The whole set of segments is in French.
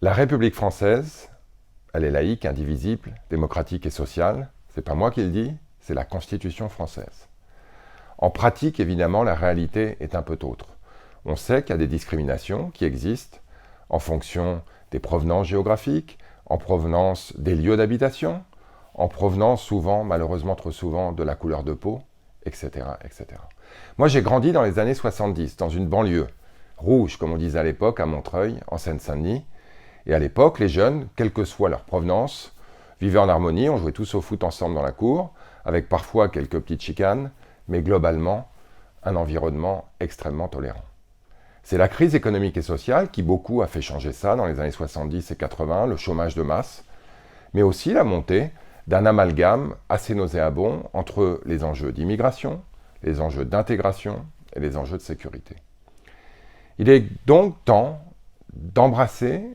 La République française, elle est laïque, indivisible, démocratique et sociale. C'est pas moi qui le dis, c'est la Constitution française. En pratique, évidemment, la réalité est un peu autre. On sait qu'il y a des discriminations qui existent en fonction des provenances géographiques, en provenance des lieux d'habitation, en provenance souvent, malheureusement trop souvent, de la couleur de peau, etc., etc. Moi, j'ai grandi dans les années 70, dans une banlieue, rouge, comme on disait à l'époque, à Montreuil, en Seine-Saint-Denis. Et à l'époque, les jeunes, quelle que soit leur provenance, vivaient en harmonie, on jouait tous au foot ensemble dans la cour, avec parfois quelques petites chicanes, mais globalement, un environnement extrêmement tolérant. C'est la crise économique et sociale qui beaucoup a fait changer ça dans les années 70 et 80, le chômage de masse, mais aussi la montée d'un amalgame assez nauséabond entre les enjeux d'immigration, les enjeux d'intégration et les enjeux de sécurité. Il est donc temps d'embrasser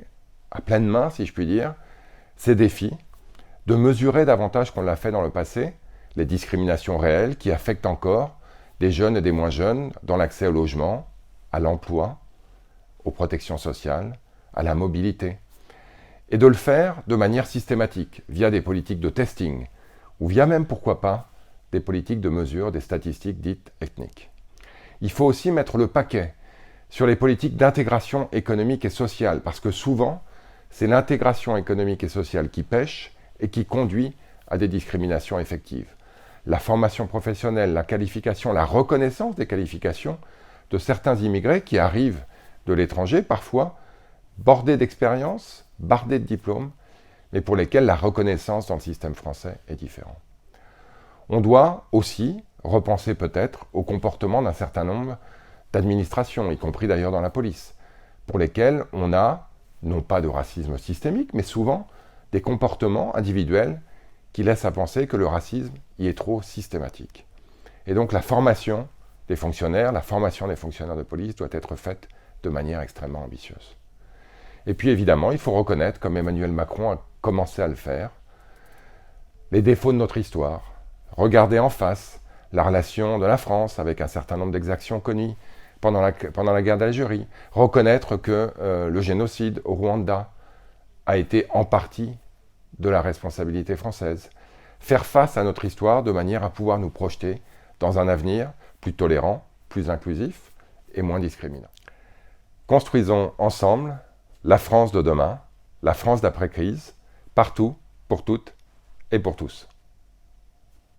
à pleine main, si je puis dire, ces défis, de mesurer davantage qu'on l'a fait dans le passé, les discriminations réelles qui affectent encore des jeunes et des moins jeunes dans l'accès au logement, à l'emploi, aux protections sociales, à la mobilité. Et de le faire de manière systématique, via des politiques de testing, ou via même, pourquoi pas, des politiques de mesure des statistiques dites ethniques. Il faut aussi mettre le paquet sur les politiques d'intégration économique et sociale, parce que souvent, c'est l'intégration économique et sociale qui pêche et qui conduit à des discriminations effectives. La formation professionnelle, la qualification, la reconnaissance des qualifications de certains immigrés qui arrivent de l'étranger, parfois bordés d'expérience, bardés de diplômes, mais pour lesquels la reconnaissance dans le système français est différente. On doit aussi repenser peut-être au comportement d'un certain nombre d'administrations, y compris d'ailleurs dans la police, pour lesquelles on a, non pas de racisme systémique, mais souvent des comportements individuels qui laissent à penser que le racisme y est trop systématique. Et donc la formation des fonctionnaires de police doit être faite de manière extrêmement ambitieuse. Et puis évidemment, il faut reconnaître, comme Emmanuel Macron a commencé à le faire, les défauts de notre histoire, regarder en face la relation de la France avec un certain nombre d'exactions connues pendant la guerre d'Algérie, reconnaître que le génocide au Rwanda a été en partie de la responsabilité française, faire face à notre histoire de manière à pouvoir nous projeter dans un avenir plus tolérant, plus inclusif et moins discriminant. Construisons ensemble la France de demain, la France d'après-crise, partout, pour toutes et pour tous.